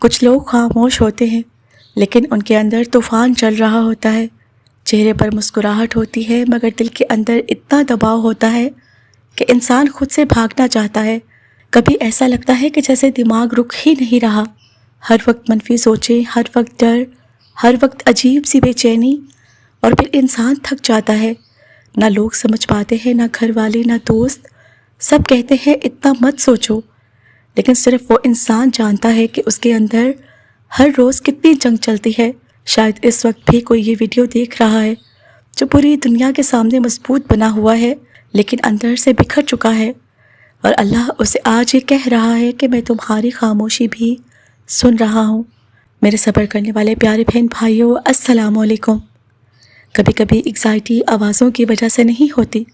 کچھ لوگ خاموش ہوتے ہیں لیکن ان کے اندر طوفان چل رہا ہوتا ہے۔ چہرے پر مسکراہٹ ہوتی ہے مگر دل کے اندر اتنا دباؤ ہوتا ہے کہ انسان خود سے بھاگنا چاہتا ہے۔ کبھی ایسا لگتا ہے کہ جیسے دماغ رک ہی نہیں رہا، ہر وقت منفی سوچیں، ہر وقت ڈر، ہر وقت عجیب سی بے چینی، اور پھر انسان تھک جاتا ہے۔ نہ لوگ سمجھ پاتے ہیں، نہ گھر والے، نہ دوست، سب کہتے ہیں اتنا مت سوچو، لیکن صرف وہ انسان جانتا ہے کہ اس کے اندر ہر روز کتنی جنگ چلتی ہے۔ شاید اس وقت بھی کوئی یہ ویڈیو دیکھ رہا ہے جو پوری دنیا کے سامنے مضبوط بنا ہوا ہے لیکن اندر سے بکھر چکا ہے، اور اللہ اسے آج یہ کہہ رہا ہے کہ میں تمہاری خاموشی بھی سن رہا ہوں۔ میرے صبر کرنے والے پیارے بہن بھائیوں، السلام علیکم۔ کبھی کبھی ایگزائٹی آوازوں کی وجہ سے نہیں ہوتی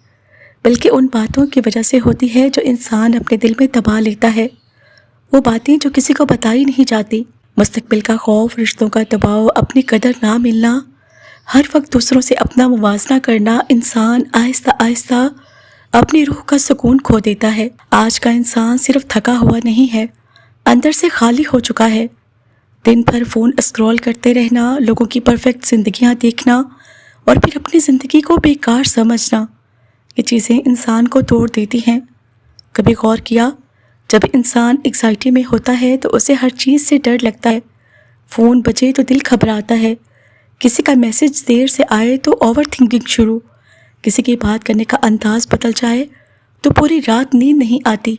بلکہ ان باتوں کی وجہ سے ہوتی ہے جو انسان اپنے دل میں دبا لیتا ہے، وہ باتیں جو کسی کو بتائی نہیں جاتی۔ مستقبل کا خوف، رشتوں کا دباؤ، اپنی قدر نہ ملنا، ہر وقت دوسروں سے اپنا موازنہ کرنا، انسان آہستہ آہستہ اپنی روح کا سکون کھو دیتا ہے۔ آج کا انسان صرف تھکا ہوا نہیں ہے، اندر سے خالی ہو چکا ہے۔ دن بھر فون اسکرول کرتے رہنا، لوگوں کی پرفیکٹ زندگیاں دیکھنا اور پھر اپنی زندگی کو بیکار سمجھنا، یہ چیزیں انسان کو توڑ دیتی ہیں۔ کبھی غور کیا، جب انسان ایگزائٹی میں ہوتا ہے تو اسے ہر چیز سے ڈر لگتا ہے۔ فون بجے تو دل گھبراتا ہے، کسی کا میسج دیر سے آئے تو اوور تھنکنگ شروع، کسی کی بات کرنے کا انداز بدل جائے تو پوری رات نیند نہیں آتی،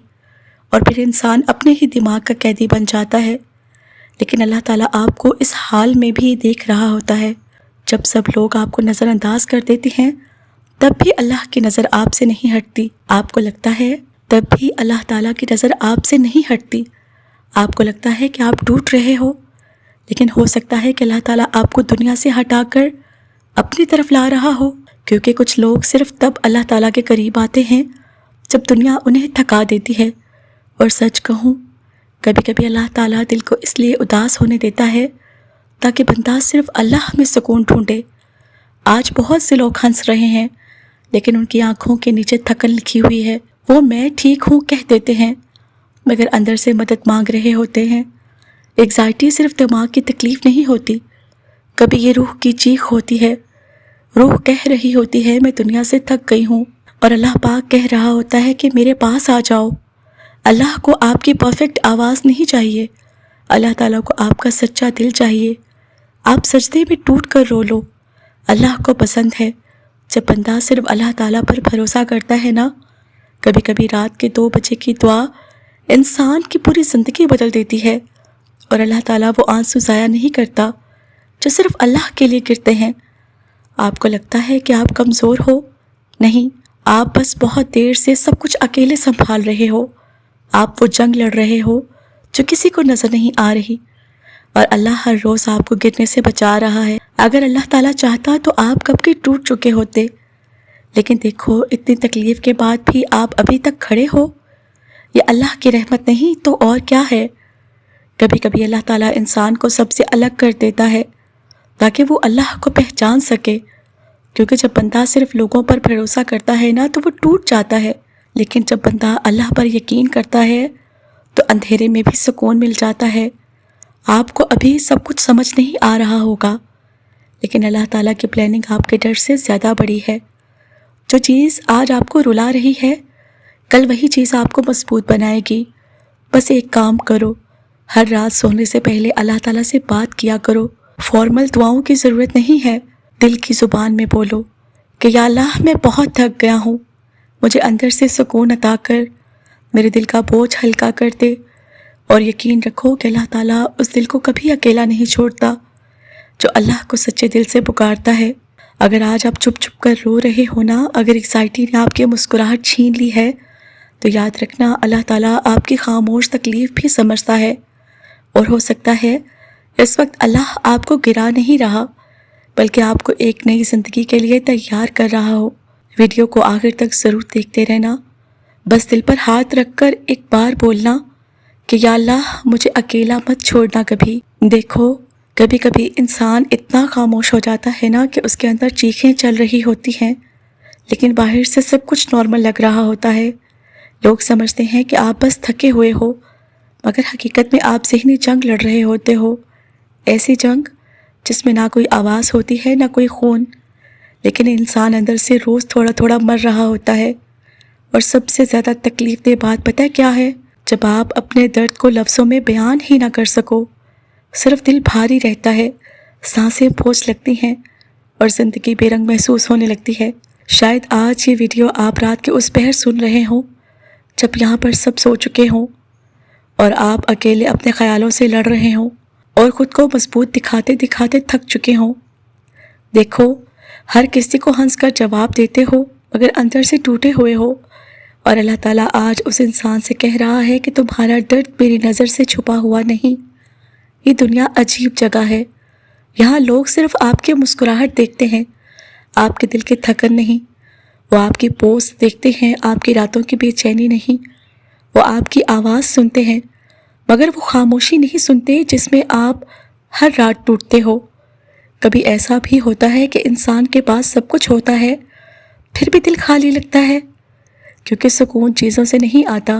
اور پھر انسان اپنے ہی دماغ کا قیدی بن جاتا ہے۔ لیکن اللہ تعالیٰ آپ کو اس حال میں بھی دیکھ رہا ہوتا ہے۔ جب سب لوگ آپ کو نظر انداز کر دیتے ہیں تب بھی اللہ کی نظر آپ سے نہیں ہٹتی۔ آپ کو لگتا ہے تب بھی اللہ تعالیٰ کی نظر آپ سے نہیں ہٹتی۔ آپ کو لگتا ہے کہ آپ ٹوٹ رہے ہو، لیکن ہو سکتا ہے کہ اللہ تعالیٰ آپ کو دنیا سے ہٹا کر اپنی طرف لا رہا ہو، کیونکہ کچھ لوگ صرف تب اللہ تعالیٰ کے قریب آتے ہیں جب دنیا انہیں تھکا دیتی ہے۔ اور سچ کہوں، کبھی کبھی اللہ تعالیٰ دل کو اس لیے اداس ہونے دیتا ہے تاکہ بندہ صرف اللہ میں سکون ڈھونڈے۔ آج بہت سے لوگ ہنس رہے ہیں لیکن ان کی آنکھوں کے نیچے تھکن لکھی ہوئی ہے۔ وہ میں ٹھیک ہوں کہہ دیتے ہیں مگر اندر سے مدد مانگ رہے ہوتے ہیں۔ ایگزائٹی صرف دماغ کی تکلیف نہیں ہوتی، کبھی یہ روح کی چیخ ہوتی ہے۔ روح کہہ رہی ہوتی ہے میں دنیا سے تھک گئی ہوں، اور اللہ پاک کہہ رہا ہوتا ہے کہ میرے پاس آ جاؤ۔ اللہ کو آپ کی پرفیکٹ آواز نہیں چاہیے، اللہ تعالیٰ کو آپ کا سچا دل چاہیے۔ آپ سجدے میں ٹوٹ کر رو لو، اللہ کو پسند ہے جب بندہ صرف اللہ تعالیٰ پر بھروسہ کرتا ہے نا۔ کبھی کبھی رات کے 2 بجے کی دعا انسان کی پوری زندگی بدل دیتی ہے، اور اللہ تعالیٰ وہ آنسو ضائع نہیں کرتا جو صرف اللہ کے لیے گرتے ہیں۔ آپ کو لگتا ہے کہ آپ کمزور ہو، نہیں، آپ بس بہت دیر سے سب کچھ اکیلے سنبھال رہے ہو۔ آپ وہ جنگ لڑ رہے ہو جو کسی کو نظر نہیں آ رہی، اور اللہ ہر روز آپ کو گرنے سے بچا رہا ہے۔ اگر اللہ تعالیٰ چاہتا تو آپ کب کے ٹوٹ چکے ہوتے، لیکن دیکھو اتنی تکلیف کے بعد بھی آپ ابھی تک کھڑے ہو۔ یہ اللہ کی رحمت نہیں تو اور کیا ہے۔ کبھی کبھی اللہ تعالیٰ انسان کو سب سے الگ کر دیتا ہے تاکہ وہ اللہ کو پہچان سکے، کیونکہ جب بندہ صرف لوگوں پر بھروسہ کرتا ہے نا تو وہ ٹوٹ جاتا ہے، لیکن جب بندہ اللہ پر یقین کرتا ہے تو اندھیرے میں بھی سکون مل جاتا ہے۔ آپ کو ابھی سب کچھ سمجھ نہیں آ رہا ہوگا، لیکن اللہ تعالیٰ کی پلاننگ آپ کے ڈر سے زیادہ بڑی ہے۔ جو چیز آج آپ کو رلا رہی ہے کل وہی چیز آپ کو مضبوط بنائے گی۔ بس ایک کام کرو، ہر رات سونے سے پہلے اللہ تعالیٰ سے بات کیا کرو۔ فارمل دعاؤں کی ضرورت نہیں ہے، دل کی زبان میں بولو کہ یا اللہ میں بہت تھک گیا ہوں، مجھے اندر سے سکون عطا کر، میرے دل کا بوجھ ہلکا کر دے۔ اور یقین رکھو کہ اللہ تعالیٰ اس دل کو کبھی اکیلا نہیں چھوڑتا جو اللہ کو سچے دل سے پکارتا ہے۔ اگر آج آپ چھپ چھپ کر رو رہے ہو نا، اگر ایگزائٹی نے آپ کی مسکراہٹ چھین لی ہے، تو یاد رکھنا اللہ تعالیٰ آپ کی خاموش تکلیف بھی سمجھتا ہے، اور ہو سکتا ہے اس وقت اللہ آپ کو گرا نہیں رہا بلکہ آپ کو ایک نئی زندگی کے لیے تیار کر رہا ہو۔ ویڈیو کو آخر تک ضرور دیکھتے رہنا، بس دل پر ہاتھ رکھ کر ایک بار بولنا کہ یا اللہ مجھے اکیلا مت چھوڑنا کبھی۔ دیکھو، کبھی کبھی انسان اتنا خاموش ہو جاتا ہے نا کہ اس کے اندر چیخیں چل رہی ہوتی ہیں، لیکن باہر سے سب کچھ نارمل لگ رہا ہوتا ہے۔ لوگ سمجھتے ہیں کہ آپ بس تھکے ہوئے ہو، مگر حقیقت میں آپ ذہنی جنگ لڑ رہے ہوتے ہو، ایسی جنگ جس میں نہ کوئی آواز ہوتی ہے نہ کوئی خون، لیکن انسان اندر سے روز تھوڑا تھوڑا مر رہا ہوتا ہے۔ اور سب سے زیادہ تکلیف دہ بات پتہ ہے کیا ہے؟ جب آپ اپنے درد کو لفظوں میں بیان ہی نہ کر سکو، صرف دل بھاری رہتا ہے، سانسیں بوجھ لگتی ہیں اور زندگی بے رنگ محسوس ہونے لگتی ہے۔ شاید آج یہ ویڈیو آپ رات کے اس پہر سن رہے ہوں جب یہاں پر سب سو چکے ہوں اور آپ اکیلے اپنے خیالوں سے لڑ رہے ہوں اور خود کو مضبوط دکھاتے دکھاتے تھک چکے ہوں۔ دیکھو، ہر کسی کو ہنس کر جواب دیتے ہو مگر اندر سے ٹوٹے ہوئے ہو، اور اللہ تعالیٰ آج اس انسان سے کہہ رہا ہے کہ تمہارا درد میری نظر سے چھپا ہوا نہیں۔ یہ دنیا عجیب جگہ ہے، یہاں لوگ صرف آپ کی مسکراہٹ دیکھتے ہیں، آپ کے دل کی تھکن نہیں۔ وہ آپ کی پوز دیکھتے ہیں، آپ کی راتوں کی بے چینی نہیں۔ وہ آپ کی آواز سنتے ہیں مگر وہ خاموشی نہیں سنتے جس میں آپ ہر رات ٹوٹتے ہو۔ کبھی ایسا بھی ہوتا ہے کہ انسان کے پاس سب کچھ ہوتا ہے پھر بھی دل خالی لگتا ہے، کیونکہ سکون چیزوں سے نہیں آتا،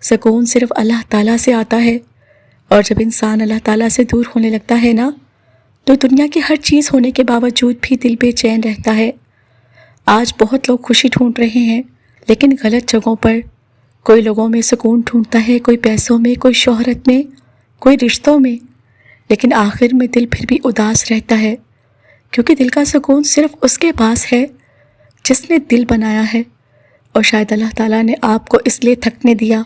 سکون صرف اللہ تعالیٰ سے آتا ہے۔ اور جب انسان اللہ تعالیٰ سے دور ہونے لگتا ہے نا، تو دنیا کی ہر چیز ہونے کے باوجود بھی دل بے چین رہتا ہے۔ آج بہت لوگ خوشی ڈھونڈ رہے ہیں لیکن غلط جگہوں پر۔ کوئی لوگوں میں سکون ڈھونڈتا ہے، کوئی پیسوں میں، کوئی شہرت میں، کوئی رشتوں میں، لیکن آخر میں دل پھر بھی اداس رہتا ہے، کیونکہ دل کا سکون صرف اس کے پاس ہے جس نے دل بنایا ہے۔ اور شاید اللہ تعالیٰ نے آپ کو اس لیے تھکنے دیا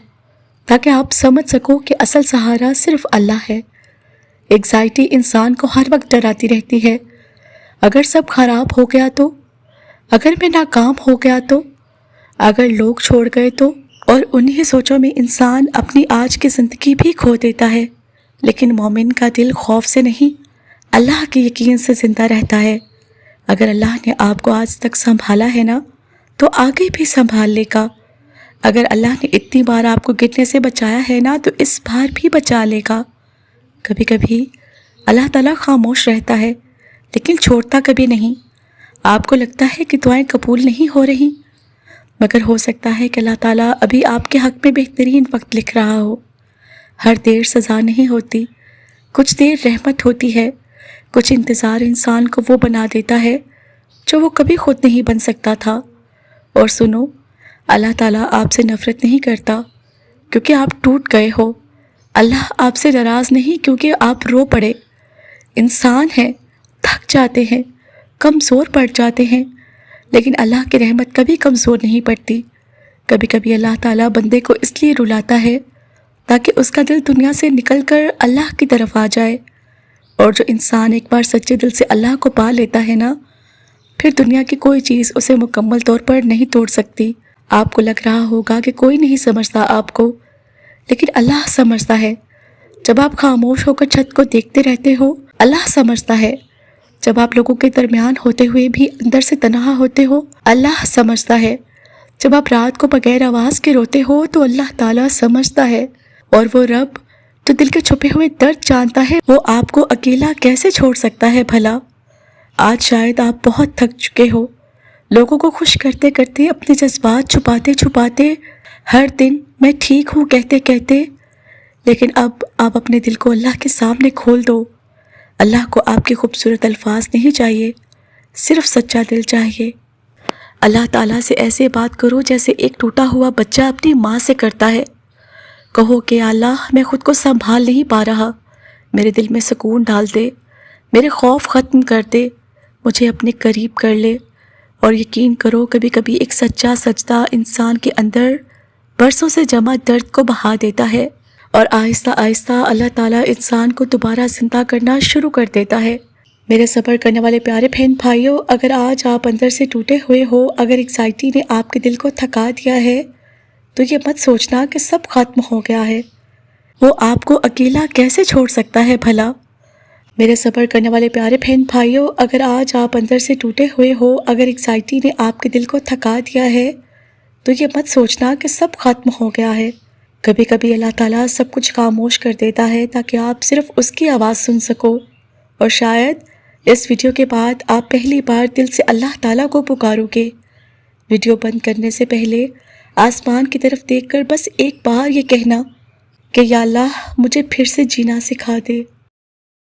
تاکہ آپ سمجھ سکو کہ اصل سہارا صرف اللہ ہے۔ انگزائٹی انسان کو ہر وقت ڈراتی رہتی ہے، اگر سب خراب ہو گیا تو، اگر میں ناکام ہو گیا تو، اگر لوگ چھوڑ گئے تو، اور انہی سوچوں میں انسان اپنی آج کی زندگی بھی کھو دیتا ہے۔ لیکن مومن کا دل خوف سے نہیں، اللہ کے یقین سے زندہ رہتا ہے۔ اگر اللہ نے آپ کو آج تک سنبھالا ہے نا، تو آگے بھی سنبھال لے گا۔ اگر اللہ نے اتنی بار آپ کو گرنے سے بچایا ہے نا، تو اس بار بھی بچا لے گا۔ کبھی کبھی اللہ تعالیٰ خاموش رہتا ہے لیکن چھوڑتا کبھی نہیں۔ آپ کو لگتا ہے کہ دعائیں قبول نہیں ہو رہی، مگر ہو سکتا ہے کہ اللہ تعالیٰ ابھی آپ کے حق میں بہترین وقت لکھ رہا ہو۔ ہر دیر سزا نہیں ہوتی، کچھ دیر رحمت ہوتی ہے، کچھ انتظار انسان کو وہ بنا دیتا ہے جو وہ کبھی خود نہیں بن سکتا تھا۔ اور سنو، اللہ تعالیٰ آپ سے نفرت نہیں کرتا کیونکہ آپ ٹوٹ گئے ہو، اللہ آپ سے ناراض نہیں کیونکہ آپ رو پڑے۔ انسان ہیں، تھک جاتے ہیں، کمزور پڑ جاتے ہیں، لیکن اللہ کی رحمت کبھی کمزور نہیں پڑتی۔ کبھی کبھی اللہ تعالیٰ بندے کو اس لیے رلاتا ہے تاکہ اس کا دل دنیا سے نکل کر اللہ کی طرف آ جائے۔ اور جو انسان ایک بار سچے دل سے اللہ کو پا لیتا ہے نا، پھر دنیا کی کوئی چیز اسے مکمل طور پر نہیں توڑ سکتی۔ آپ کو لگ رہا ہوگا کہ کوئی نہیں سمجھتا آپ کو، لیکن اللہ سمجھتا ہے۔ جب آپ خاموش ہو کر چھت کو دیکھتے رہتے ہو، اللہ سمجھتا ہے۔ جب آپ لوگوں کے درمیان ہوتے ہوئے بھی اندر سے تنہا ہوتے ہو، اللہ سمجھتا ہے۔ جب آپ رات کو بغیر آواز کے روتے ہو تو اللہ تعالیٰ سمجھتا ہے۔ اور وہ رب جو دل کے چھپے ہوئے درد جانتا ہے، وہ آپ کو اکیلا کیسے چھوڑ سکتا ہے بھلا؟ آج شاید آپ بہت تھک چکے ہو، لوگوں کو خوش کرتے کرتے، اپنے جذبات چھپاتے چھپاتے، ہر دن میں ٹھیک ہوں کہتے کہتے، لیکن اب آپ اپنے دل کو اللہ کے سامنے کھول دو۔ اللہ کو آپ کے خوبصورت الفاظ نہیں چاہیے، صرف سچا دل چاہیے۔ اللہ تعالیٰ سے ایسے بات کرو جیسے ایک ٹوٹا ہوا بچہ اپنی ماں سے کرتا ہے۔ کہو کہ اللہ، میں خود کو سنبھال نہیں پا رہا، میرے دل میں سکون ڈال دے، میرے خوف ختم کر دے، مجھے اپنے قریب کر لے۔ اور یقین کرو، کبھی کبھی ایک سچا سجدہ انسان کے اندر برسوں سے جمع درد کو بہا دیتا ہے، اور آہستہ آہستہ اللہ تعالیٰ انسان کو دوبارہ زندہ کرنا شروع کر دیتا ہے۔ میرے صبر کرنے والے پیارے بہن بھائیوں، اگر آج آپ اندر سے ٹوٹے ہوئے ہو، اگر انگزائٹی نے آپ کے دل کو تھکا دیا ہے، تو یہ مت سوچنا کہ سب ختم ہو گیا ہے۔ وہ آپ کو اکیلا کیسے چھوڑ سکتا ہے بھلا؟ میرے صبر کرنے والے پیارے بہن بھائیوں، اگر آج آپ اندر سے ٹوٹے ہوئے ہو، اگر انگزائٹی نے آپ کے دل کو تھکا دیا ہے، تو یہ مت سوچنا کہ سب ختم ہو گیا ہے۔ کبھی کبھی اللہ تعالیٰ سب کچھ خاموش کر دیتا ہے تاکہ آپ صرف اس کی آواز سن سکو۔ اور شاید اس ویڈیو کے بعد آپ پہلی بار دل سے اللہ تعالیٰ کو پکارو گے۔ ویڈیو بند کرنے سے پہلے آسمان کی طرف دیکھ کر بس ایک بار یہ کہنا کہ یا اللہ مجھے پھر سے جینا سکھا دے۔